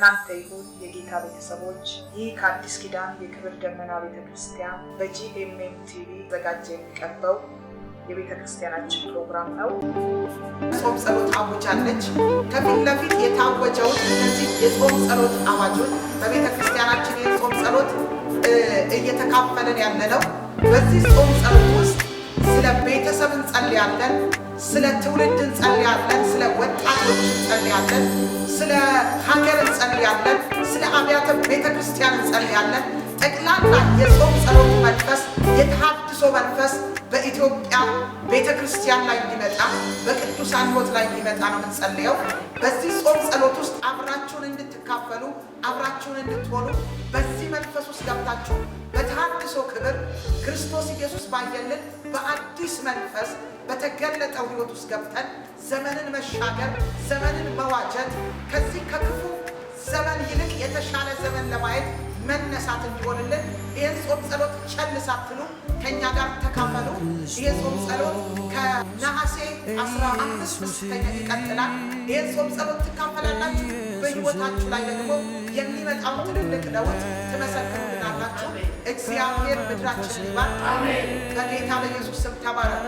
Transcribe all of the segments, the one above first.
ለእናንተ ይሁን የጌታ ቤተሰቦች። ይህ ከአዲስ ኪዳን የክብር ደመና ቤተክርስቲያን በጂኤምኤም ቲቪ ዘጋጀ የሚቀርበው የቤተክርስቲያናችን ፕሮግራም ነው። ጾም ጸሎት አውጃለች። ከፊት ለፊት የታወጀውን እነዚህ የጾም ጸሎት አዋጆች በቤተክርስቲያናችን የጾም ጸሎት እየተካፈለን ያለነው። በዚህ ጾም ጸሎት ውስጥ ስለ ቤተሰብ እንጸልያለን፣ ስለ ትውልድ እንጸልያለን፣ ስለ ወጣቶች እንጸልያለን፣ ስለ ሀገር እንጸልያለን፣ ስለ አብያተ ቤተክርስቲያን እንጸልያለን። ጠቅላላ የጾም ጸሎት መንፈስ፣ የተሐድሶ መንፈስ በኢትዮጵያ ቤተክርስቲያን ላይ እንዲመጣ፣ በቅዱሳን ሕይወት ላይ እንዲመጣ ነው የምንጸልየው። በዚህ ጾም ጸሎት ውስጥ አብራችሁን እንድትካፈሉ፣ አብራችሁን እንድትሆኑ፣ በዚህ መንፈስ ውስጥ ገብታችሁ በተሐድሶ ክብር ክርስቶስ ኢየሱስ ባየልን በአዲስ መንፈስ በተገለጠው ሕይወት ውስጥ ገብተን ዘመንን መሻገር፣ ዘመንን መዋጀት፣ ከዚህ ከክፉ ዘመን ይልቅ የተሻለ ዘመን ለማየት መነሳት እንዲሆንልን ይህን ጾም ጸሎት ቸል ሳትሉ ከእኛ ጋር ተካፈሉ። ይህን ጾም ጸሎት ከነሐሴ 15 ይቀጥላል። ይህን ጾም ጸሎት ትካፈላላችሁ። በሕይወታችሁ ላይ ደግሞ የሚመጣውን ትልልቅ ለውጥ ትመሰክሩልናላችሁ። እግዚአብሔር ምድራችንን ይባርክ። በጌታ በኢየሱስ ስም ተባረኩ።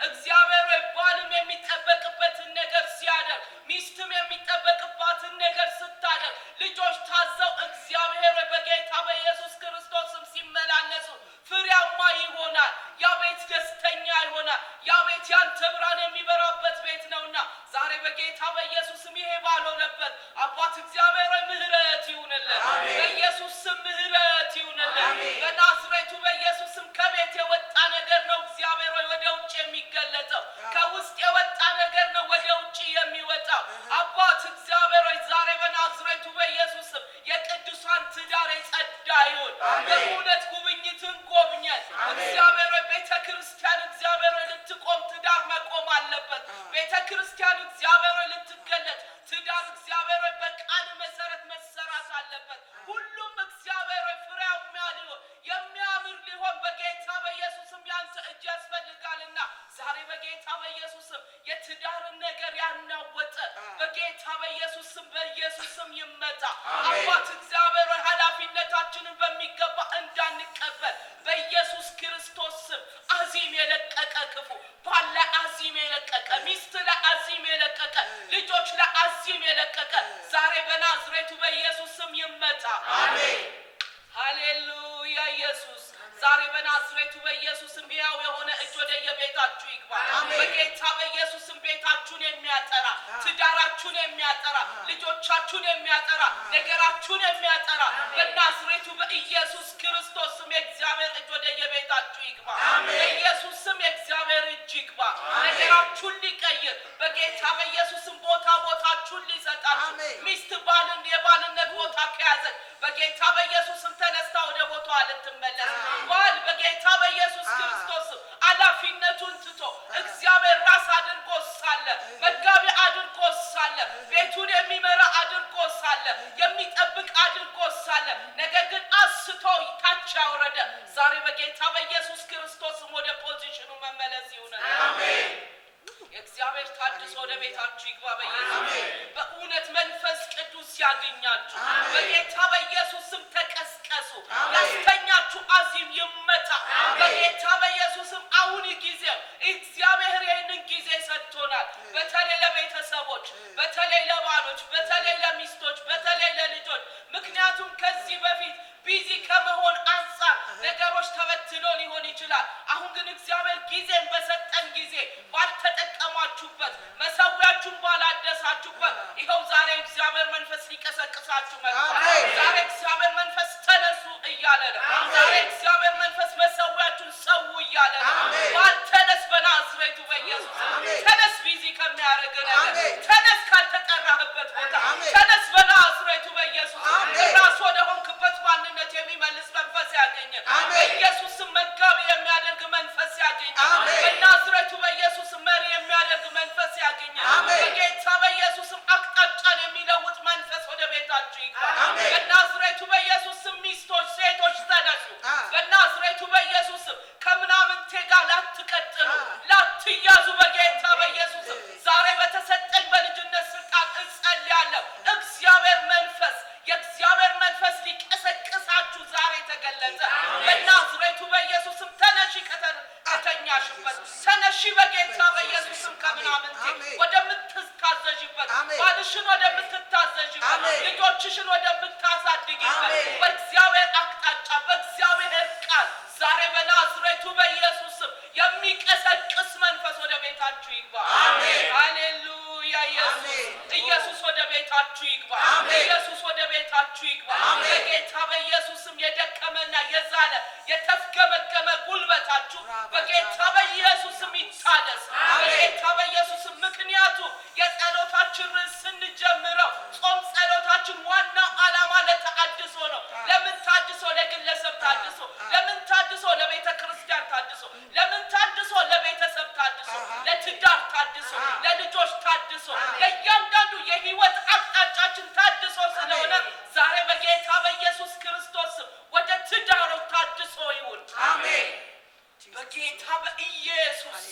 እግዚአብሔር ባልም የሚጠበቅበትን ነገር ሲያደርግ፣ ሚስትም የሚጠበቅባትን ነገር ስታደርግ፣ ልጆች ታዘው እግዚአብሔር በጌታ በኢየሱስ ክርስቶስ ስም ሲመላለሱ ፍሬያማ ይሆናል። ያ ቤት ደስተኛ ይሆናል። ያ ቤት ያንተ ብርሃን የሚበራበት ቤት ነውና ዛሬ በጌታ በኢየሱስ ስም ይሄ ባልሆነበት አባት እግዚአብሔር ምሕረት ይሁንልን። በኢየሱስ ስም ምሕረት ይሁንልን። በናዝሬቱ በኢየሱስ ስም ከቤት የወጣ ነገር ነው እግዚአብሔር ወደ ውጭ የሚገለጠው። ከውስጥ የወጣ ነገር ነው ወደ ውጭ የሚወጣው። አባት እግዚአብሔር ዛሬ በናዝሬቱ በኢየሱስ ስም የቅዱሳን ትዳር የጸዳ ይሁን። በእውነት ጉብኝትን ጎብኘን እግዚአብሔር ቤተ ክርስቲያን እግዚአብሔር ልትቆም ትዳር መቆም አለበት። ቤተ ክርስቲያን እግዚአብሔር ልትገለጥ ትዳር እግዚአብሔር በቃል መሰረት መሰራት አለበት። ሁሉም እግዚአብሔር ፍሬያማ ሊሆን የሚያምር ሊሆን በጌታ በኢየሱስም ያንተ እጅ ያስፈልጋልና ዛሬ በጌታ በኢየሱስም የትዳርን ነገር ያናወጠ በጌታ በኢየሱስም በኢየሱስም ይመጣ። አባት እግዚአብሔር ኃላፊነታችንን በሚገባ እንዳንቀበል በኢየሱስ ክርስቶስ ስም አዚም የለቀቀ ክፉ ባለ አዚም የለቀቀ ሚስት ለአዚም የለቀቀ ልጆች ለአዚም የለቀቀ ዛሬ በናዝሬቱ በኢየሱስ ስም ይመጣ። አሜን ሃሌሉያ። ኢየሱስ ዛሬ በናዝሬቱ በኢየሱስ ስም ሕያው የሆነ እጅ ወደ የቤታችሁ ይግባ። በጌታ በኢየሱስ ስም ቤታችሁን የሚያጠራ ትዳራችሁን የሚያጠራ ልጆቻችሁን የሚያጠራ ነገራችሁን የሚያጠራ በናዝሬቱ በኢየሱስ ክርስቶስ ስም የእግዚአብሔር እጅ ወደ የቤታችሁ ይግባ። በኢየሱስ ስም የእግዚአብሔር እጅ ይግባ። ነገራችሁን ሊቀይር በጌታ በኢየሱስ ስም ቦታችሁን ሊሰጣችሁ ሚስት ባልን የባልነት ቦታ ከያዘች በጌታ በኢየሱስ ስም ተነስታ ወደ ቦታዋ ልትመለስ ባል በጌታ በኢየሱስ ክርስቶስ ኃላፊነቱን ትቶ እግዚአብሔር ራስ አድርጎ ሳለ መጋቢ አድርጎ ሳለ ቤቱን የሚመራ አድርጎ ሳለ የሚጠብቅ አድርጎ ሳለ ነገር ግን አስቶ ታች ያወረደ ዛሬ በጌታ በኢየሱስ ክርስቶስ ወደ ፖዚሽኑ መመለስ ይሁን። አሜን። የእግዚአብሔር ታድሶ ወደ ቤታችሁ ይግባ። በኢየሱስ በእውነት መንፈስ ቅዱስ ያገኛችሁ በጌታ በኢየሱስ ስም ተቀስቀሱ። ያስተኛችሁ አዚም ይመጣ በጌታ በኢየሱስ ስም። አሁን ጊዜው እግዚአብሔር ይህንን ጊዜ ሰጥቶናል። በተለይ ለቤተሰቦች፣ በተለይ ለባሎች፣ በተለይ ለሚስቶች፣ በተለይ ለልጆች። ምክንያቱም ከዚህ በፊት ቢዚ ከመሆን አንጻር ነገሮች ተበትኖ ሊሆን ይችላል። አሁን ግን እግዚአብሔር ጊዜን በሰጠን ጊዜ ባልተጠቀማችሁበት መሰዊያችሁን ባላደሳችሁበት ይኸው ዛሬ እግዚአብሔር መንፈስ ሊቀሰቅሳችሁ መጥቷል። ዛሬ እግዚአብሔር መንፈስ ተነሱ እያለ ነው። ዛሬ እግዚአብሔር መንፈስ መሰዊያችሁን ሰው እያለ ነው። ባልተነስ በናዝሬቱ በኢየሱስ ተነስ። ቢዚ ከሚያደርግ ነገር ተነስ። ካልተጠራህበት ቦታ ተነስ በናዝሬቱ በኢየሱስ ራስ ወደ ሆንክበት ማንነት የሚመልስ መንፈስ ያገኘ በኢየሱስ መጋቢ የሚያደርግ መንፈስ ያገኘ በናዝሬቱ በኢየሱስ መሪ የሚያደርግ መንፈስ ያገኘ በጌታ በኢየሱስ አቅጣጫን የሚለውጥ መንፈስ ወደ ቤታችሁ ይግባ። በናዝሬቱ በኢየሱስ ሚስቶች፣ ሴቶች ተነሱ። በናዝሬቱ በኢየሱስ ከምናምንቴ ጋር ላትቀጥሉ፣ ላትያዙ በጌታ በኢየሱስ ዛሬ በተሰጠኝ በልጅነት ስልጣን እጸልያለሁ። እግዚአብሔር ተገለጠ። በናዝሬቱ በኢየሱስም ተነሺ ከተኛሽበት ተነሺ በጌታ በኢየሱስም ከምናምንቴ ወደምትታዘዥበት ባልሽን ወደምትታዘዥበት ልጆችሽን ወደምታሳድጊበት በእግዚአብሔር አቅጣጫ በእግዚአብሔር ቃል ዛሬ በናዝሬቱ በኢየሱስም የሚቀሰቅስ መንፈስ ወደ ቤታችሁ ይግባ። ሃሌሉያ። ኢየሱስ ወደ ቤታችሁ ይግባ። ኢየሱስ ወደ ቤታችሁ ይግባ። በጌታ በኢየሱስም የደከመና የዛለ የተፍገመገመ ጉልበታችሁ በጌታ በኢየሱስም ይታደስ። በጌታ በኢየሱስም ምክንያቱ የጸሎታችን ርዕስ ስንጀምረው ጾም ጸሎታችን ዋናው ዓላማ ለተሐድሶ ነው። ለምን ታድሶ? ለግለሰብ ታድሶ። ለምን ታድሶ? ለቤተ ክርስቲያን ታድሶ። ለምን ታድሶ? ለቤተሰብ ታድሶ፣ ለትዳር ታድሶ፣ ለልጆች ታድሶ፣ ለእያንዳንዱ የህይወት አቅጣጫችን ታድሶ ስለሆነ ዛሬ በጌታ በኢየሱስ ክርስቶስ ወደ ትዳሮች ታድሶ ይሁን። አሜን። በጌታ በኢየሱስ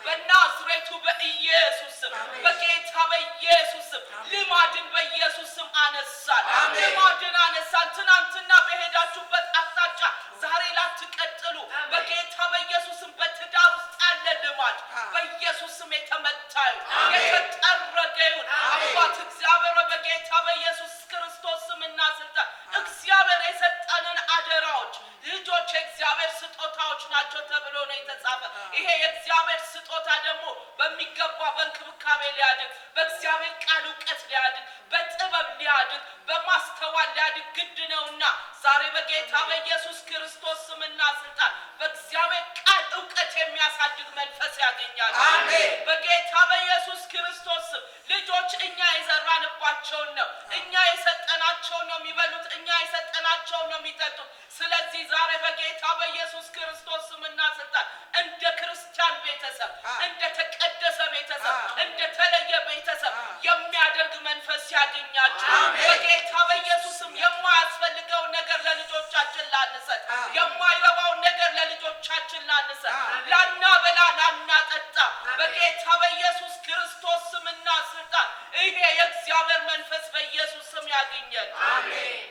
በናዝሬቱ በኢየሱስ በጌታ በኢየሱስ ልማድን በኢየሱስ አነሳን። ልማድን አነሳን። ትናንትና በሄዳችሁበት አቅጣጫ ዛሬ ላትቀጥሉ በጌታ በኢየሱስ በትዳር ውስጥ ያለ ልማድ በኢየሱስ የተመታ ይሁን፣ የተጠረገ ይሁን። አባት እግዚአብሔር በጌታ በኢየሱስ ክርስቶስ ስምና ስልጣን እግዚአብሔር የሰጠንን አደራዎች ልጆች የእግዚአብሔር ስጦታዎች ናቸው ተብሎ ነው የተጻፈ። ይሄ የእግዚአብሔር ስጦታ ደግሞ በሚገባ በእንክብካቤ ሊያድግ፣ በእግዚአብሔር ቃል እውቀት ሊያድግ፣ በጥበብ ሊያድግ፣ በማስተዋል ሊያድግ ግድ ነውና ዛሬ በጌታ በኢየሱስ ክርስቶስ ስምና ስልጣን በእግዚአብሔር ቃል እውቀት የሚያሳድግ መንፈስ ያገኛል። አሜን። በጌታ በኢየሱስ ክርስቶስ ስም ልጆች እኛ የዘራንባቸውን ነው፣ እኛ የሰጠናቸውን ነው የሚበሉት፣ እኛ የሰጠናቸውን ነው የሚጠጡት። ስለዚህ ዛሬ በጌታ በኢየሱስ ክርስቶስ ስምና ስልጣን እንደ ክርስቲያን ቤተሰብ፣ እንደ ተቀደሰ ቤተሰብ፣ እንደ ተለየ ቤተሰብ የሚያደርግ መንፈስ ያገኛቸው። በጌታ በኢየሱስ ስም የማያስፈልገውን ነገር ለልጆቻችን ላንሰጥ፣ የማይረባውን ነገር ለልጆቻችን ላንሰጥ፣ ላናበላ ላናጠጣ በጌታ በኢየሱስ ክርስቶስ ስምና ስልጣን ይሄ የእግዚአብሔር መንፈስ በኢየሱስ ስም ያገኛል። አሜን።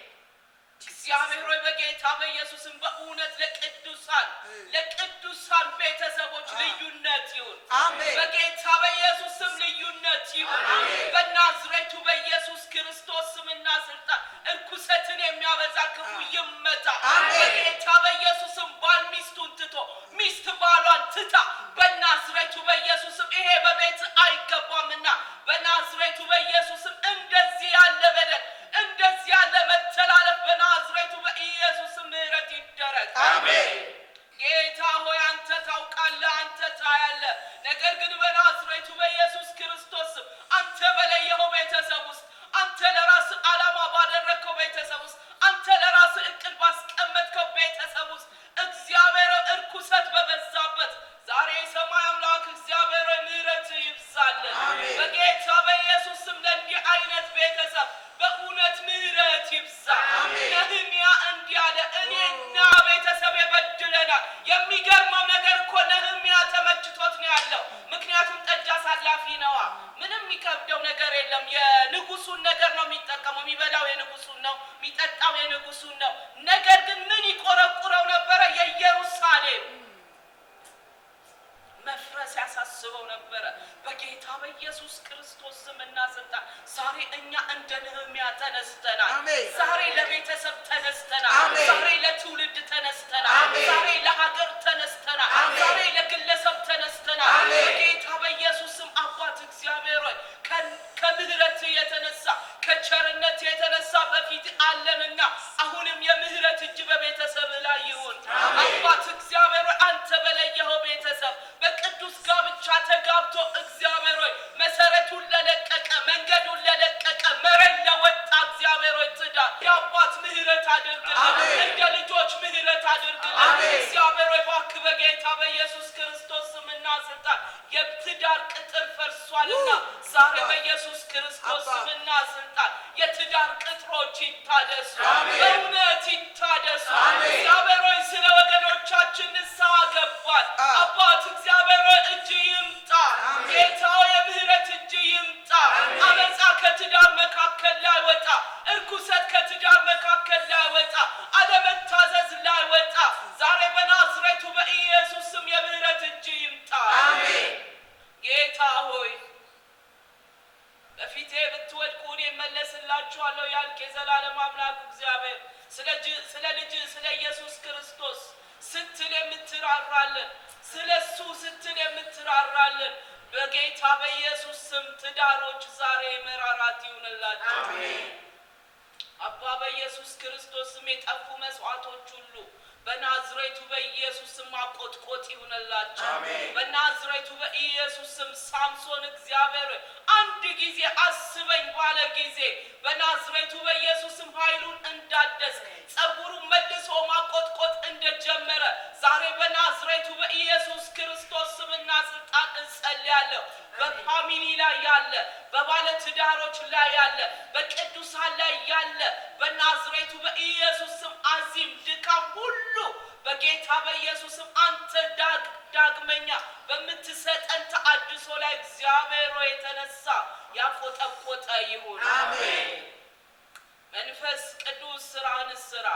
እግዚአብሔር ሆይ በጌታ በኢየሱስም በእውነት ለቅዱሳን ቤተሰቦች ልዩነት ይሁን። በጌታ በኢየሱስም ልዩነት ይሁን። በናዝሬቱ በኢየሱስ ክርስቶስ ስምና ስልጣን እርኩሰትን የሚያበዛ ክፉ ይመታ። በጌታ በኢየሱስም ባል ሚስቱን ትቶ ሚስት ባሏን ትታ በናዝሬቱ በኢየሱስም ይሄ በቤት አይገባምና በናዝሬቱ በኢየሱስም እንደዚህ ያለ በደል እንደዚህ ያለ መተላለፍ በናዝሬቱ በኢየሱስ ምህረት ይደረግ። አሜን። ጌታ ሆይ አንተ ታውቃለህ፣ አንተ ታያለህ። ነገር ግን በናዝሬቱ በኢየሱስ ክርስቶስ አንተ በለየኸው ቤተሰብ ውስጥ አንተ ለራስ ዓላማ ባደረግከው ቤተሰብ ውስጥ አንተ ለራስ እቅድ ባስቀመጥከው ቤተሰብ ውስጥ እግዚአብሔር እርኩሰት በበዛበት ዛሬ የሰማይ አምላክ እግዚአብሔር ምህረት ይብዛልን። በጌታ በኢየሱስ ስም ለእንዲህ አይነት ቤተሰብ በእውነት ምህረት ይብዛ። ነህምያ እንዲህ አለ፣ እኔና ቤተሰብ በድለናል። የሚገርመው ነገር እኮ ነህምያ ተመችቶት ነው ያለው። ምክንያቱም ጠጅ አሳላፊ ነዋ። ምንም የሚከብደው ነገር የለም። የንጉሱን ነገር ነው የሚጠቀመው። የሚበላው የንጉሱን ነው፣ የሚጠጣው የንጉሱን ነው። ነገር ግን ምን ይቆረቁረው ነበረ? የኢየሩሳሌም መፍረስ ያሳስበው ነበረ። በጌታ በኢየሱስ ክርስቶስ ስምና ስልጣን ዛሬ እኛ እንደ ነህምያ ተነስተናል። ዛሬ ለቤተሰብ ተነስተናል። ዛሬ ለትውልድ ተነስተናል። ዛሬ ለሀገር ተነስተናል። ዛሬ ለግለሰብ ተነስተናል። በጌታ በኢየሱስ ስም አባት እግዚአብሔር ሆይ ከምህረት የተነሳ ከቸርነት የተነሳ በፊት አለንና አሁንም የምህረት እጅ በቤተሰብ ላይ ይሁን። አባት እግዚአብሔር ሆይ አንተ በለየኸው ቤተሰብ በቅዱስ ጋብቻ ተጋብቶ እግዚአብሔር ሆይ መሰረቱን ለለቀቀ መንገዱን ለለቀቀ መረን ለወጣ እግዚአብሔር ሆይ ትዳር የአባት ምህረት አድርግልን። እንደ ልጆች ምህረት አድርግልን። እግዚአብሔር ሆይ እባክህ በጌታ በኢየሱስ ክርስቶስ ስምና ስልጣን የትዳር ቅጥር ፈርሷልና ዛሬ በኢየሱስ ክርስቶስ ስምና ስልጣን የትዳር ቅጥሮች ይታደሱ፣ በእውነት ይታደሱ። እግዚአብሔር ሆይ ስለ ወገኖቻችን ንስሐ ገባን። አባት እግዚአብሔር ሆይ እጅ ይምጣ። ጌታ የምህረት እጅ ይምጣ። አመፃ ከትዳር መካከል ላይ ወጣ። እርኩሰት ከትዳር መካከል ላይ ወጣ። አለመታዘዝ ላይ ኢየሱስ ክርስቶስ ስትል የምትራራልን ስለሱ ስትል የምትራራልን በጌታ በኢየሱስ ስም ትዳሮች ዛሬ መራራት ይሁንላችሁ። አባ በኢየሱስ ክርስቶስ ስም የጠፉ መስዋዕቶች ሁሉ በናዝሬቱ በኢየሱስ ስም ማቆጥቆጥ ይሁንላችሁ። በናዝሬቱ በኢየሱስ ስም ሳምሶን እግዚአብሔር አንድ ጊዜ አስበኝ ባለ ጊዜ በናዝሬቱ በኢየሱስ ስም ኃይሉን እንዳደስ ጸጉሩ መልሶ ማቆጥቆጥ እንደጀመረ ዛሬ በናዝሬቱ በኢየሱስ ክርስቶስ ስምና ስልጣን እንጸልያለሁ። በፋሚሊ ላይ ያለ በባለ ትዳሮች ላይ ያለ በቅዱሳን ላይ ያለ በናዝሬቱ በኢየሱስ ስም አዚም ድካም ሁሉ በጌታ በኢየሱስ ስም አንተ ዳግመኛ በምትሰጠን ተአድሶ ላይ እግዚአብሔር የተነሳ ያቆጠቆጠ ይሁን። አሜን። መንፈስ ቅዱስ ስራህን ስራ።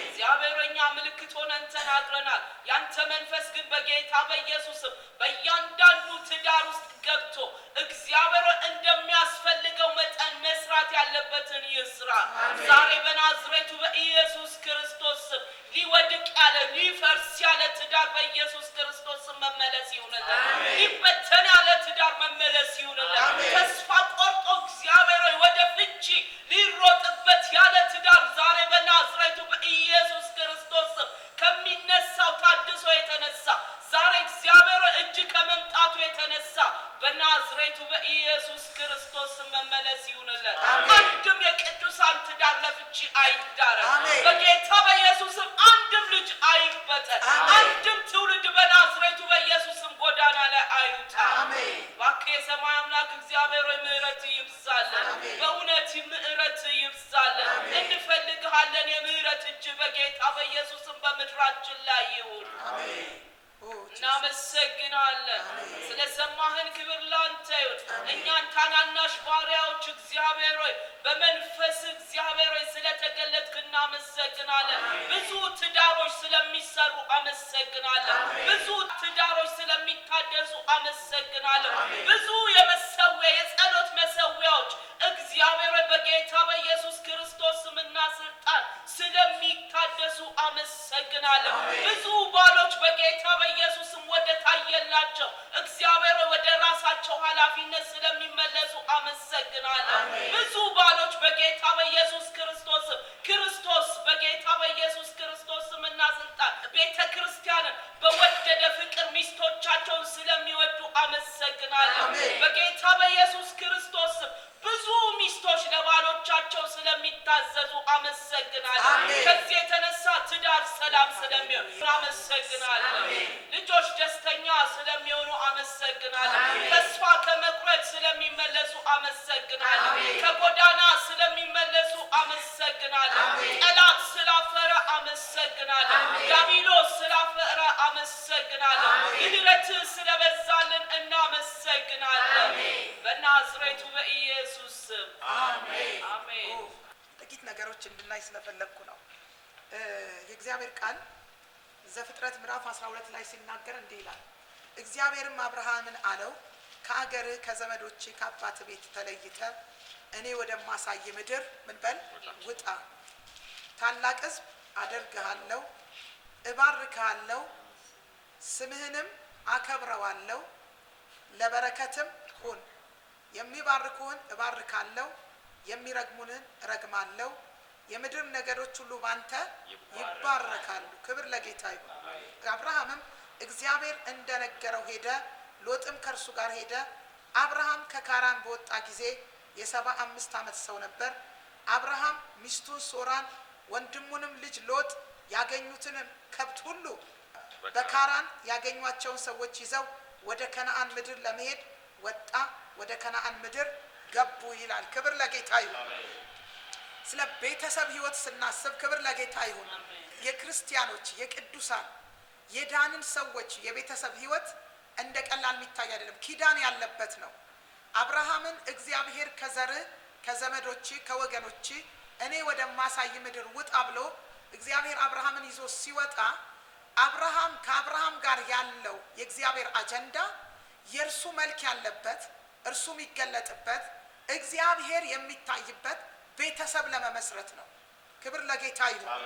እግዚአብሔር እኛ ምልክት ሆነን ተናግረናል። ያንተ መንፈስ ግን በጌታ በኢየሱስ ስም በእያንዳንዱ ትዳር ውስጥ ገብቶ እግዚአብሔር እንደሚያስፈልገው መጠን መስራት ያለበትን ይስራ። ዛሬ በናዝሬቱ በኢየሱስ ክርስቶስ ስም ሊወድቅ ያለ ሊፈርስ ያለ ትዳር በኢየሱስ ክርስቶስ ስም መመለስ ይሁንልን። ሊበተን ያለ ትዳር መመለስ ይሁንልን። ተስፋ ቆርጦ እግዚአብሔር ወደ ፍቺ ሊሮጥበት ያለ ትዳር ዛሬ በናዝሬቱ በኢየሱስ ክርስቶስ ስም ከሚነሳው ታድሶ የተነሳ ዛሬ እግዚአብሔር እጅ ከመምጣቱ የተነሳ በናዝሬቱ በኢየሱስ ክርስቶስ ስም መመለስ ይሁንልን። አንድም የቅዱሳን ትዳር ለፍቺ አይዳረግ በጌታ በኢየሱስ ስም። አንድም ልጅ አይበጠን። አንድም ትውልድ በናዝሬቱ በኢየሱስ ስም ጎዳና ላይ አይውጣ። እባክህ የሰማይ አምላክ እግዚአብሔር ምሕረት ይብዛልን። በእውነት ምሕረት ይብዛልን። እንፈልግሃለን። የምሕረት እጅ በጌታ በኢየሱስ ስም በምድራችን ላይ ይሁን። እናመሰግናለን። ስለሰማህን ክብር ላንተ ይሁን። እኛን ታናናሽ ባሪያዎች እግዚአብሔር ሆይ በመንፈስ እግዚአብሔር ሆይ ስለተገለጥክ እናመሰግናለን። ብዙ ትዳሮች ስለሚሰሩ አመሰግናለን። ብዙ ትዳሮች ስለሚታደሱ አመሰግናለን። ብዙ የጸሎት መሰዊያዎች እግዚአብሔር ሆይ በጌታ በኢየሱስ ክርስቶስ ስምና ስልጣን ስለሚታደሱ አመሰግናለን። ብዙ ባሎች በጌታ በኢየሱስ ስም ወደ ታየላቸው እግዚአብሔር ወደ ራሳቸው ኃላፊነት ስለሚመለሱ አመሰግናለን። ብዙ ባሎች በጌታ በኢየሱስ ክርስቶስ በጌታ በኢየሱስ ክርስቶስ ስምና ስልጣን ቤተክርስቲያንን በወደደ ፍቅር ሚስቶቻቸውን ስለሚወዱ አመሰግናለን። በጌታ በኢየሱስ ክርስቶስ ብዙ ሚስቶች ለባሎቻቸው ስለሚታዘዙ አመሰግናለን። ከዚህ የተነሳ ትዳር ሰላም ስለሚሆን አመሰግናለን። ልጆች ደስተኛ ስለሚሆኑ አመሰግናለን። ተስፋ ከመቁረጥ ስለሚመለሱ አመሰግናለን። ከጎዳና ስለሚመለሱ አመሰግናለን። ጠላት ስላፈረ አመሰግናለን። ዲያብሎስ ስላፈረ አመሰግናለን። ምሕረት ስለበዛልን እናመሰግናለን። በናዝሬቱ በኢየሱስ ስም አሜን። አሜን። ጥቂት ነገሮች እንድናይ ስለፈለኩ ነው። የእግዚአብሔር ቃል ዘፍጥረት ምዕራፍ 12 ላይ ሲናገር እንዲህ ይላል። እግዚአብሔርም አብርሃምን አለው ከአገርህ ከዘመዶችህ ከአባትህ ቤት ተለይተህ እኔ ወደማሳይ ምድር ምን በል ውጣ። ታላቅ ሕዝብ አደርግሃለሁ፣ እባርክሃለሁ፣ ስምህንም አከብረዋለሁ፣ ለበረከትም ሁን። የሚባርኩህን እባርካለሁ፣ የሚረግሙህን እረግማለሁ። የምድር ነገዶች ሁሉ ባንተ ይባረካሉ። ክብር ለጌታ ይሁን። አብርሃምም እግዚአብሔር እንደነገረው ሄደ፣ ሎጥም ከእርሱ ጋር ሄደ። አብርሃም ከካራን በወጣ ጊዜ የ75 ዓመት ሰው ነበር። አብርሃም ሚስቱን ሶራን ወንድሙንም ልጅ ሎጥ ያገኙትንም ከብት ሁሉ በካራን ያገኟቸውን ሰዎች ይዘው ወደ ከነዓን ምድር ለመሄድ ወጣ። ወደ ከነዓን ምድር ገቡ ይላል። ክብር ለጌታ ይሁን። ስለ ቤተሰብ ህይወት ስናስብ ክብር ለጌታ ይሁን። የክርስቲያኖች የቅዱሳን የዳንን ሰዎች የቤተሰብ ህይወት እንደ ቀላል የሚታይ አይደለም። ኪዳን ያለበት ነው። አብርሃምን እግዚአብሔር ከዘርህ ከዘመዶች ከወገኖች እኔ ወደማሳይ ምድር ውጣ ብሎ እግዚአብሔር አብርሃምን ይዞ ሲወጣ ከአብርሃም ጋር ያለው የእግዚአብሔር አጀንዳ የእርሱ መልክ ያለበት እርሱ የሚገለጥበት እግዚአብሔር የሚታይበት ቤተሰብ ለመመስረት ነው። ክብር ለጌታ ይሁን።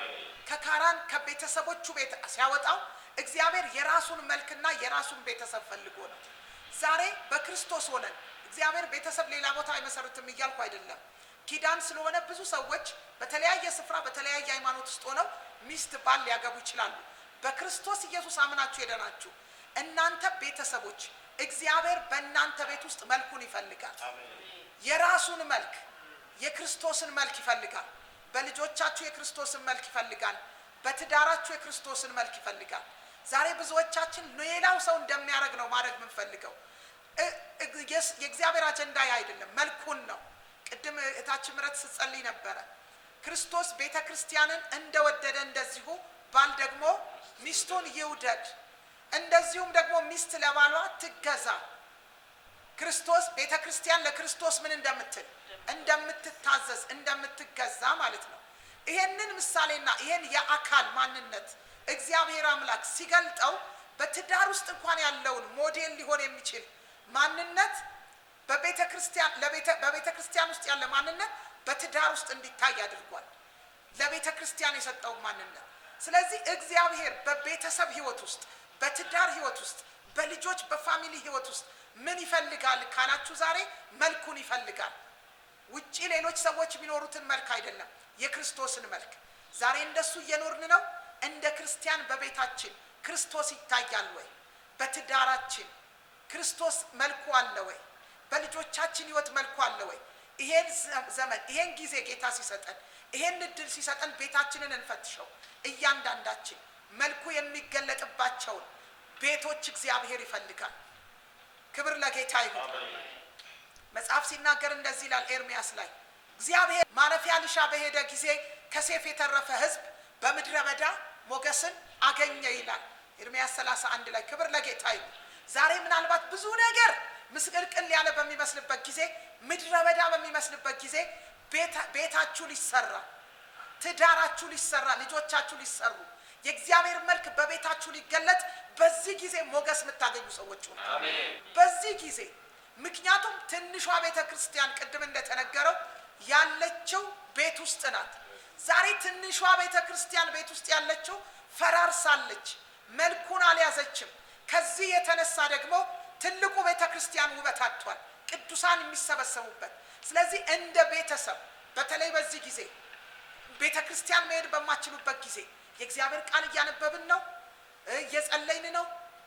ከካራን ከቤተሰቦቹ ቤት ሲያወጣው እግዚአብሔር የራሱን መልክና የራሱን ቤተሰብ ፈልጎ ነው። ዛሬ በክርስቶስ ሆነን እግዚአብሔር ቤተሰብ ሌላ ቦታ አይመሰርትም እያልኩ አይደለም። ኪዳን ስለሆነ ብዙ ሰዎች በተለያየ ስፍራ በተለያየ ሃይማኖት ውስጥ ሆነው ሚስት ባል ሊያገቡ ይችላሉ። በክርስቶስ ኢየሱስ አምናችሁ ሄደናችሁ እናንተ ቤተሰቦች እግዚአብሔር በእናንተ ቤት ውስጥ መልኩን ይፈልጋል። የራሱን መልክ የክርስቶስን መልክ ይፈልጋል። በልጆቻችሁ የክርስቶስን መልክ ይፈልጋል። በትዳራችሁ የክርስቶስን መልክ ይፈልጋል። ዛሬ ብዙዎቻችን ሌላው ሰው እንደሚያደርግ ነው ማድረግ የምንፈልገው። የእግዚአብሔር አጀንዳ አይደለም፣ መልኩን ነው። ቅድም እታችን ምረት ስትጸልይ ነበረ። ክርስቶስ ቤተ ክርስቲያንን እንደወደደ እንደዚሁ ባል ደግሞ ሚስቱን ይውደድ፣ እንደዚሁም ደግሞ ሚስት ለባሏ ትገዛ። ክርስቶስ ቤተ ክርስቲያን ለክርስቶስ ምን እንደምትል እንደምትታዘዝ እንደምትገዛ ማለት ነው። ይሄንን ምሳሌና ይሄን የአካል ማንነት እግዚአብሔር አምላክ ሲገልጠው በትዳር ውስጥ እንኳን ያለውን ሞዴል ሊሆን የሚችል ማንነት በቤተ ክርስቲያን ውስጥ ያለ ማንነት በትዳር ውስጥ እንዲታይ አድርጓል። ለቤተ ክርስቲያን የሰጠው ማንነት። ስለዚህ እግዚአብሔር በቤተሰብ ህይወት ውስጥ በትዳር ህይወት ውስጥ በልጆች በፋሚሊ ህይወት ውስጥ ምን ይፈልጋል ካላችሁ ዛሬ መልኩን ይፈልጋል። ውጪ ሌሎች ሰዎች የሚኖሩትን መልክ አይደለም፣ የክርስቶስን መልክ። ዛሬ እንደሱ እየኖርን ነው። እንደ ክርስቲያን በቤታችን ክርስቶስ ይታያል ወይ? በትዳራችን ክርስቶስ መልኩ አለ ወይ? በልጆቻችን ህይወት መልኩ አለ ወይ? ይሄን ዘመን ይሄን ጊዜ ጌታ ሲሰጠን ይሄን እድል ሲሰጠን ቤታችንን እንፈትሸው። እያንዳንዳችን መልኩ የሚገለጥባቸውን ቤቶች እግዚአብሔር ይፈልጋል። ክብር ለጌታ ይሁን። መጽሐፍ ሲናገር እንደዚህ ይላል ኤርምያስ ላይ እግዚአብሔር ማረፊያ ልሻ በሄደ ጊዜ ከሴፍ የተረፈ ህዝብ በምድረ በዳ ሞገስን አገኘ ይላል ኤርምያስ 31 ላይ። ክብር ለጌታ ይሁን። ዛሬ ምናልባት ብዙ ነገር ምስቅልቅል ያለ በሚመስልበት ጊዜ ምድረ በዳ በሚመስልበት ጊዜ ቤታችሁ ሊሰራ፣ ትዳራችሁ ሊሰራ፣ ልጆቻችሁ ሊሰሩ፣ የእግዚአብሔር መልክ በቤታችሁ ሊገለጥ በዚህ ጊዜ ሞገስ የምታገኙ ሰዎች ሁኑ። በዚህ ጊዜ ምክንያቱም ትንሿ ቤተ ክርስቲያን ቅድም እንደተነገረው ያለችው ቤት ውስጥ ናት። ዛሬ ትንሿ ቤተ ክርስቲያን ቤት ውስጥ ያለችው ፈራርሳለች፣ መልኩን አልያዘችም። ከዚህ የተነሳ ደግሞ ትልቁ ቤተ ክርስቲያን ውበት አጥቷል፣ ቅዱሳን የሚሰበሰቡበት። ስለዚህ እንደ ቤተሰብ በተለይ በዚህ ጊዜ ቤተ ክርስቲያን መሄድ በማችሉበት ጊዜ የእግዚአብሔር ቃል እያነበብን ነው፣ እየጸለይን ነው፣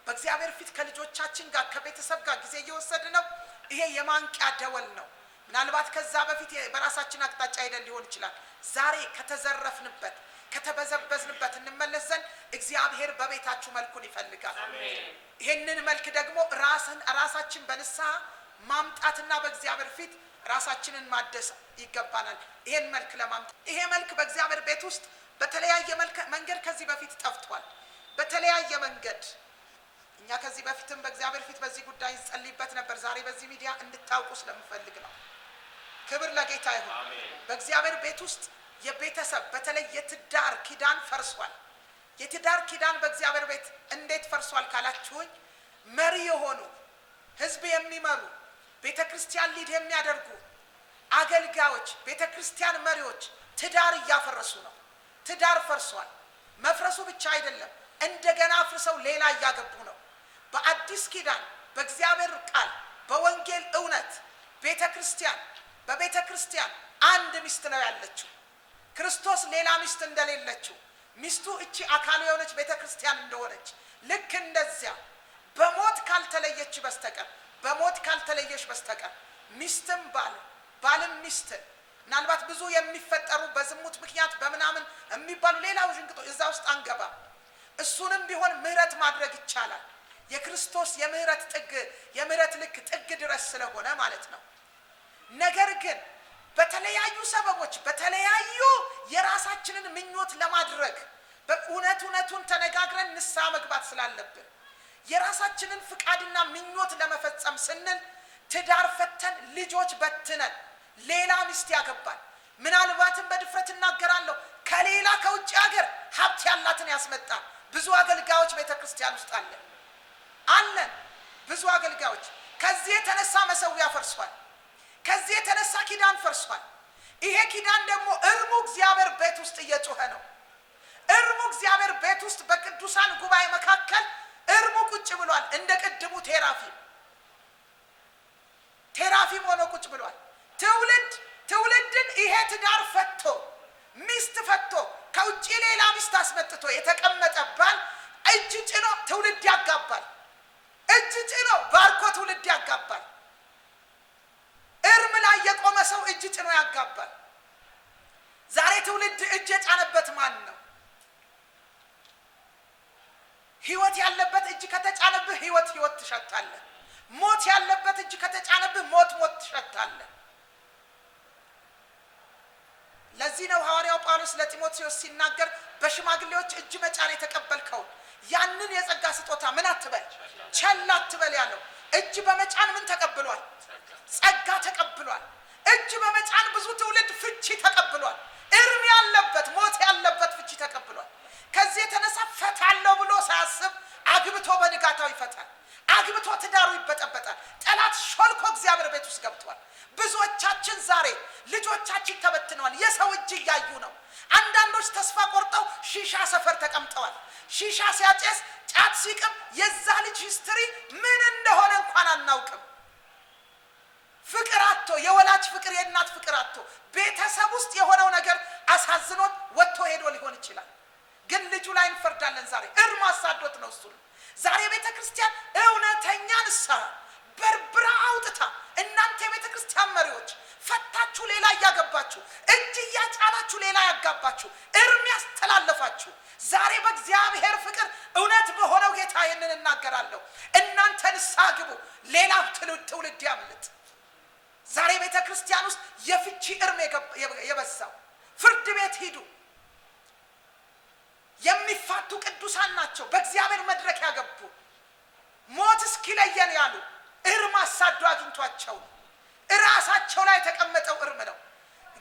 በእግዚአብሔር ፊት ከልጆቻችን ጋር ከቤተሰብ ጋር ጊዜ እየወሰድን ነው። ይሄ የማንቂያ ደወል ነው። ምናልባት ከዛ በፊት በራሳችን አቅጣጫ ሄደን ሊሆን ይችላል። ዛሬ ከተዘረፍንበት ከተበዘበዝንበት እንመለስ ዘንድ እግዚአብሔር በቤታችሁ መልኩን ይፈልጋል። ይሄንን መልክ ደግሞ ራሳችን በንስሐ ማምጣትና በእግዚአብሔር ፊት ራሳችንን ማደስ ይገባናል። ይሄን መልክ ለማምጣት ይሄ መልክ በእግዚአብሔር ቤት ውስጥ በተለያየ መንገድ ከዚህ በፊት ጠፍቷል። በተለያየ መንገድ እኛ ከዚህ በፊትም በእግዚአብሔር ፊት በዚህ ጉዳይ እንጸልይበት ነበር። ዛሬ በዚህ ሚዲያ እንድታውቁ ስለምፈልግ ነው። ክብር ለጌታ ይሁን። በእግዚአብሔር ቤት ውስጥ የቤተሰብ በተለይ የትዳር ኪዳን ፈርሷል። የትዳር ኪዳን በእግዚአብሔር ቤት እንዴት ፈርሷል ካላችሁኝ፣ መሪ የሆኑ ህዝብ የሚመሩ ቤተክርስቲያን ሊድ የሚያደርጉ አገልጋዮች፣ ቤተክርስቲያን መሪዎች ትዳር እያፈረሱ ነው። ትዳር ፈርሷል። መፍረሱ ብቻ አይደለም፣ እንደገና አፍርሰው ሌላ እያገቡ ነው። በአዲስ ኪዳን በእግዚአብሔር ቃል በወንጌል እውነት ቤተክርስቲያን በቤተክርስቲያን አንድ ሚስት ነው ያለችው። ክርስቶስ ሌላ ሚስት እንደሌለችው ሚስቱ እቺ አካሉ የሆነች ቤተክርስቲያን እንደሆነች ልክ እንደዚያ በሞት ካልተለየች በስተቀር በሞት ካልተለየሽ በስተቀር ሚስትም ባልም ሚስትን ምናልባት ብዙ የሚፈጠሩ በዝሙት ምክንያት በምናምን የሚባሉ ሌላው ጅንግጦ እዛ ውስጥ አንገባ። እሱንም ቢሆን ምህረት ማድረግ ይቻላል። የክርስቶስ የምህረት ጥግ የምህረት ልክ ጥግ ድረስ ስለሆነ ማለት ነው። ነገር ግን በተለያዩ ሰበቦች በተለያዩ የራሳችንን ምኞት ለማድረግ በእውነቱን ተነጋግረን ንስሐ መግባት ስላለብን የራሳችንን ፍቃድና ምኞት ለመፈጸም ስንል ትዳር ፈተን ልጆች በትነን ሌላ ሚስት ያገባል። ምናልባትም በድፍረት እናገራለሁ ከሌላ ከውጭ ሀገር ሀብት ያላትን ያስመጣል። ብዙ አገልጋዮች ቤተክርስቲያን ውስጥ አለን። ብዙ አገልጋዮች ከዚህ የተነሳ መሰዊያ ፈርሷል። ከዚህ የተነሳ ኪዳን ፈርሷል። ይሄ ኪዳን ደግሞ እርሙ እግዚአብሔር ቤት ውስጥ እየጮኸ ነው። እርሙ እግዚአብሔር ቤት ውስጥ በቅዱሳን ጉባኤ መካከል እርሙ ቁጭ ብሏል። እንደ ቅድሙ ቴራፊም ሆኖ ቁጭ ብሏል። ትውልድን ይሄ ትዳር ፈቶ ሚስት ፈቶ ከውጪ ሌላ ሚስት አስመጥቶ የተቀመጠ ባል እጅ ጭኖ ትውልድ ያጋባል። እጅ ጭኖ ባርኮ ትውልድ ያጋባል። እርም ላይ የቆመ ሰው እጅ ጭኖ ያጋባል። ዛሬ ትውልድ እጅ የጫነበት ማን ነው? ህይወት ያለበት እጅ ከተጫነብህ ህይወት ትሸታለህ። ሞት ያለበት እጅ ከተጫነብህ ሞት ትሸታለህ። ለዚህ ነው ሐዋርያው ጳውሎስ ለጢሞቴዎስ ሲናገር በሽማግሌዎች እጅ መጫን የተቀበልከው ያንን የጸጋ ስጦታ ምን አትበል፣ ቸል አትበል ያለው። እጅ በመጫን ምን ተቀብሏል? ጸጋ ተቀብሏል። እጅ በመጫን ብዙ ትውልድ ፍቺ ተቀብሏል። እርም ያለበት ሞት ያለበት ፍቺ ተቀብሏል። ከዚህ የተነሳ ፈታለው ብሎ ሳያስብ አግብቶ በንጋታው ይፈታል። አግብቶ ትዳሩ ይበጠበጣል። ጠላት ሾልኮ እግዚአብሔር ቤት ውስጥ ገብቷል። ብዙዎቻችን ዛሬ ልጆቻችን ተበትነዋል። የሰው እጅ እያዩ ነው። አንዳንዶች ተስፋ ቆርጠው ሺሻ ሰፈር ተቀምጠዋል። ሺሻ ሲያጨስ ጫት ሲቅም የዛ ልጅ ሂስትሪ ምን እንደሆነ እንኳን አናውቅም። ፍቅር አጥቶ የወላጅ ፍቅር የእናት ፍቅር አጥቶ ቤተሰብ ውስጥ የሆነው ነገር አሳዝኖት ወጥቶ ሄዶ ሊሆን ይችላል። ግን ልጁ ላይ እንፈርዳለን። ዛሬ እርም አሳዶት ነው እሱ። ዛሬ ቤተክርስቲያን እውነተኛ ንስሐ በርብራ አውጥታ እናንተ የቤተክርስቲያን መሪዎች ፈታችሁ ሌላ ያጋባችሁ እጅ ያጫናችሁ ሌላ ያጋባችሁ እርም ያስተላለፋችሁ ዛሬ በእግዚአብሔር ፍቅር እውነት በሆነው ጌታ ይህንን እናገራለሁ። እናንተ ንስሐ ግቡ፣ ሌላ ትውልድ ያምልጥ። ዛሬ ቤተክርስቲያን ውስጥ የፍቺ እርም የበዛው ፍርድ ቤት ሂዱ። የሚፋቱ ቅዱሳን ናቸው በእግዚአብሔር መድረክ ያገቡ ሞት እስኪለየን ያሉ እርም አሳዶ አግኝቷቸው ራሳቸው ላይ የተቀመጠው እርም ነው።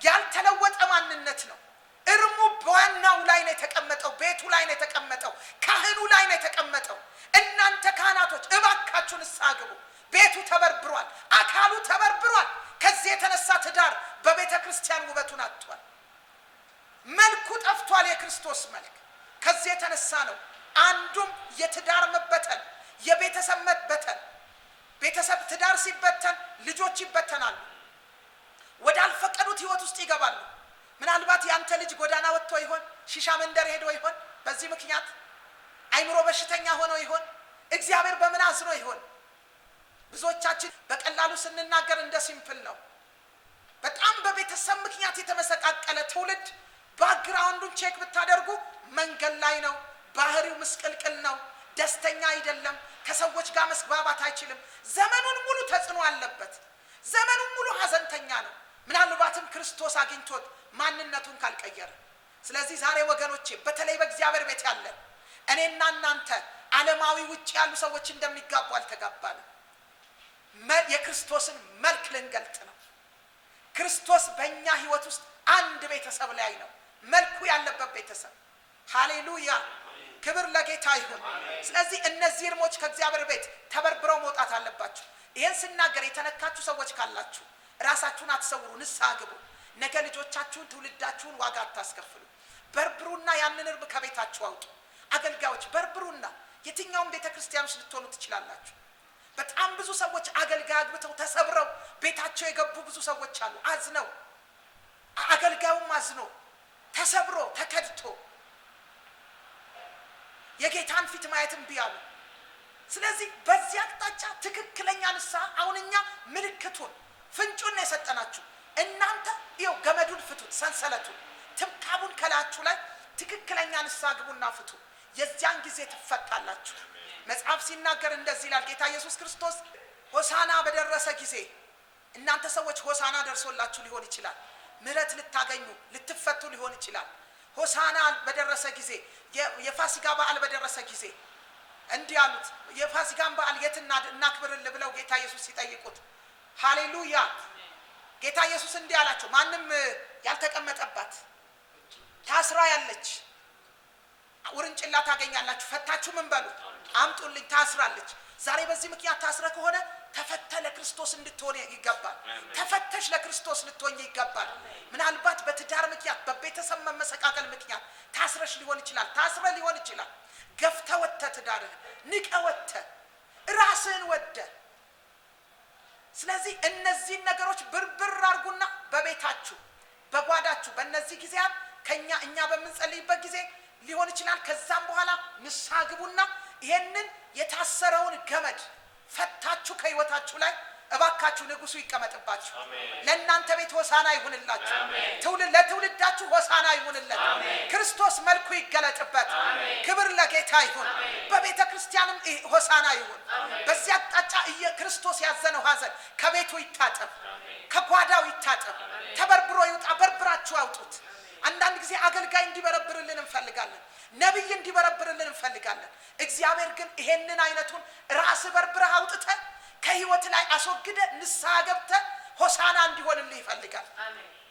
ያልተለወጠ ማንነት ነው። እርሙ በዋናው ላይ ነው የተቀመጠው፣ ቤቱ ላይ ነው የተቀመጠው፣ ካህኑ ላይ ነው የተቀመጠው። እናንተ ካህናቶች እባካችሁ ንስሐ ግቡ። ቤቱ ተበርብሯል፣ አካሉ ተበርብሯል። ከዚህ የተነሳ ትዳር በቤተ ክርስቲያን ውበቱን አጥቷል። መልኩ ጠፍቷል፣ የክርስቶስ መልክ። ከዚህ የተነሳ ነው አንዱም የትዳር መበተን፣ የቤተሰብ መበተን። ቤተሰብ ትዳር ሲበተን ልጆች ይበተናሉ፣ ወደ አልፈቀዱት ህይወት ውስጥ ይገባሉ። ምናልባት ያንተ ልጅ ጎዳና ወጥቶ ይሆን? ሺሻ መንደር ሄዶ ይሆን? በዚህ ምክንያት አይምሮ በሽተኛ ሆኖ ይሆን? እግዚአብሔር በምን አዝኖ ይሆን? ብዙዎቻችን በቀላሉ ስንናገር እንደ ሲምፕል ነው። በጣም በቤተሰብ ምክንያት የተመሰቃቀለ ትውልድ ባክግራውንዱን ቼክ ብታደርጉ መንገድ ላይ ነው፣ ባህሪው ምስቅልቅል ነው፣ ደስተኛ አይደለም፣ ከሰዎች ጋር መስግባባት አይችልም። ዘመኑን ሙሉ ተጽዕኖ አለበት፣ ዘመኑን ሙሉ ሀዘንተኛ ነው። ምናልባትም ክርስቶስ አግኝቶት ማንነቱን ካልቀየረ። ስለዚህ ዛሬ ወገኖቼ በተለይ በእግዚአብሔር ቤት ያለን እኔና እናንተ ዓለማዊ ውጭ ያሉ ሰዎች እንደሚጋቡ አልተጋባንም። የክርስቶስን መልክ ልንገልጥ ነው። ክርስቶስ በእኛ ህይወት ውስጥ አንድ ቤተሰብ ላይ ነው፣ መልኩ ያለበት ቤተሰብ። ሃሌሉያ፣ ክብር ለጌታ ይሁን። ስለዚህ እነዚህ እርሞች ከእግዚአብሔር ቤት ተበርብረው መውጣት አለባቸው። ይህን ስናገር የተነካችሁ ሰዎች ካላችሁ ራሳችሁን አትሰውሩ፣ ንስሐ ግቡ። ነገ ልጆቻችሁን ትውልዳችሁን ዋጋ አታስከፍሉ። በርብሩና ያንን እርም ከቤታችሁ አውጡ። አገልጋዮች በርብሩና የትኛውም ቤተክርስቲያን ውስጥ ልትሆኑ ትችላላችሁ። በጣም ብዙ ሰዎች አገልጋይ አግብተው ተሰብረው ቤታቸው የገቡ ብዙ ሰዎች አሉ። አዝነው አገልጋዩም አዝኖ ተሰብሮ ተከድቶ የጌታን ፊት ማየትም ቢያሉ። ስለዚህ በዚህ አቅጣጫ ትክክለኛ ንስሐ አሁን እኛ ምልክቱን ፍንጩን ነው የሰጠናችሁ። እናንተ ይኸው ገመዱን ፍቱት፣ ሰንሰለቱን ትብታቡን ከላችሁ ላይ ትክክለኛ ንስሐ ግቡና ፍቱ። የዚያን ጊዜ ትፈታላችሁ። መጽሐፍ ሲናገር እንደዚህ ይላል። ጌታ ኢየሱስ ክርስቶስ ሆሳና በደረሰ ጊዜ እናንተ ሰዎች ሆሳና ደርሶላችሁ ሊሆን ይችላል። ምህረት ልታገኙ ልትፈቱ ሊሆን ይችላል። ሆሳና በደረሰ ጊዜ የፋሲካ በዓል በደረሰ ጊዜ እንዲህ አሉት። የፋሲካን በዓል የት እናክብርልህ ብለው ጌታ ኢየሱስ ሲጠይቁት፣ ሃሌሉያ፣ ጌታ ኢየሱስ እንዲህ አላቸው። ማንም ያልተቀመጠባት ታስራ ያለች ውርንጭላ ታገኛላችሁ፣ ፈታችሁ ምን በሉ አምጡልኝ፣ ታስራለች። ዛሬ በዚህ ምክንያት ታስረ ከሆነ ተፈተ ለክርስቶስ እንድትሆን ይገባል። ተፈተሽ ለክርስቶስ ልትሆን ይገባል። ምናልባት በትዳር ምክንያት በቤተሰብ መመሰቃቀል ምክንያት ታስረሽ ሊሆን ይችላል። ታስረ ሊሆን ይችላል። ገፍተ ወጥተ ትዳርህ ንቀ ወጥተ ራስህን ወደ። ስለዚህ እነዚህን ነገሮች ብርብር አድርጉና በቤታችሁ በጓዳችሁ በእነዚህ ጊዜያት እኛ በምንጸልይበት ጊዜ ሊሆን ይችላል። ከዛም በኋላ ንስሐ ግቡና ይሄንን የታሰረውን ገመድ ፈታችሁ ከህይወታችሁ ላይ እባካችሁ ንጉሱ ይቀመጥባችሁ። ለእናንተ ቤት ሆሳና ይሁንላችሁ። ለትውልዳችሁ ሆሳና ይሁንለት። ክርስቶስ መልኩ ይገለጥበት። ክብር ለጌታ ይሁን። በቤተ ክርስቲያንም ሆሳና ይሁን። በዚህ አቅጣጫ ክርስቶስ ያዘነው ሐዘን ከቤቱ ይታጠብ፣ ከጓዳው ይታጠብ፣ ተበርብሮ ይውጣ። በርብራችሁ አውጡት። አንዳንድ ጊዜ አገልጋይ እንዲበረብርልን እንፈልጋለን፣ ነብይ እንዲበረብርልን እንፈልጋለን። እግዚአብሔር ግን ይሄንን አይነቱን ራስ በርብረህ አውጥተህ ከህይወት ላይ አስወግደ ንስሐ ገብተ ሆሳና እንዲሆንልህ ይፈልጋል።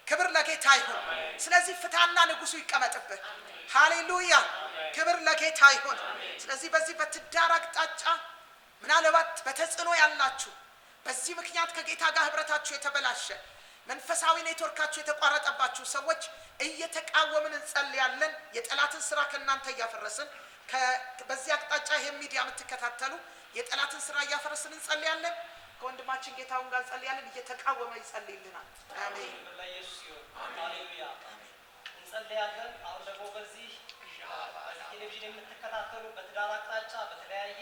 ክብር ለጌታ ይሁን። ስለዚህ ፍታና ንጉሱ ይቀመጥብህ። ሃሌሉያ! ክብር ለጌታ ይሁን። ስለዚህ በዚህ በትዳር አቅጣጫ ምናልባት በተጽዕኖ ያላችሁ፣ በዚህ ምክንያት ከጌታ ጋር ህብረታችሁ የተበላሸ፣ መንፈሳዊ ኔትወርካችሁ የተቋረጠባችሁ ሰዎች እየተቃወምን እንጸልያለን። የጠላትን ስራ ከናንተ እያፈረስን በዚህ አቅጣጫ ይሄን ሚዲያ የምትከታተሉ የጠላትን ስራ እያፈረስን እንጸልያለን። ከወንድማችን ጌታውን ጋር እንጸልያለን። እየተቃወመ ይጸልይልናል። አሜን። ለኢየሱስ ይሁን። ሃሌሉያ። እንጸልያለን። አሁን ደግሞ በዚህ ቴሌቪዥን የምትከታተሉ በትዳር አቅጣጫ በተለያየ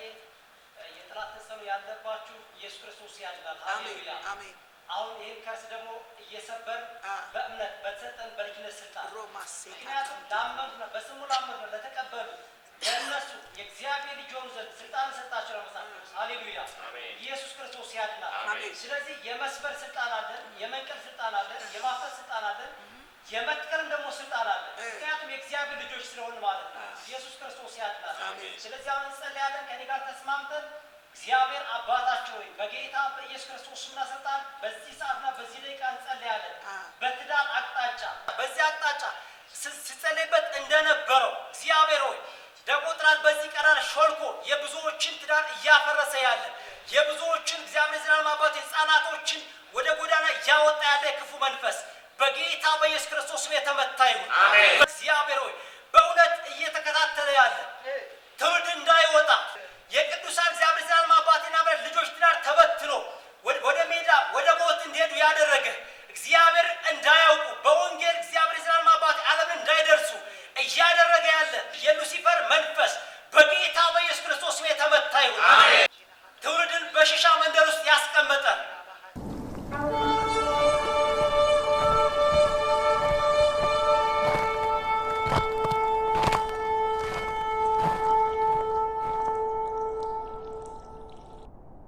የጠላት ተጽዕኖ ያለባችሁ ኢየሱስ ክርስቶስ ያድናል። ሃሌሉያ። አሜን። አሁን ይሄን ከርስ ደግሞ እየሰበር በእምነት በተሰጠን በልጅነት ስልጣን ምክንያቱም ላመኑና በስሙ ላመኑ ለተቀበሉ ለእነሱ የእግዚአብሔር ልጅ ሆኑ ዘንድ ስልጣን ሰጣቸው ነው መጽሐፍ ቅዱስ። ሃሌሉያ። ኢየሱስ ክርስቶስ ያድናል። ስለዚህ የመስበር ስልጣን አለን፣ የመንቀል ስልጣን አለን፣ የማፍረስ ስልጣን አለን፣ የመትከልም ደግሞ ስልጣን አለን። ምክንያቱም የእግዚአብሔር ልጆች ስለሆን ማለት ነው። ኢየሱስ ክርስቶስ ያድናል። ስለዚህ አሁን እንጸልያለን ከኔ ጋር ተስማምተን እግዚአብሔር አባታችን ሆይ በጌታ በኢየሱስ ክርስቶስ ስምና ስልጣን በዚህ ሰዓትና በዚህ ደቂቃ እንጸልያለን። በትዳር አቅጣጫ በዚህ አቅጣጫ ሲጸልይበት እንደነበረው እግዚአብሔር ሆይ ደግሞ ጥራት በዚህ ቀራር ሾልኮ የብዙዎችን ትዳር እያፈረሰ ያለ የብዙዎችን እግዚአብሔር ዘላለም አባት ሕፃናቶችን ወደ ጎዳና እያወጣ ያለ ክፉ መንፈስ በጌታ በኢየሱስ ክርስቶስ ስም የተመታ ይሁን።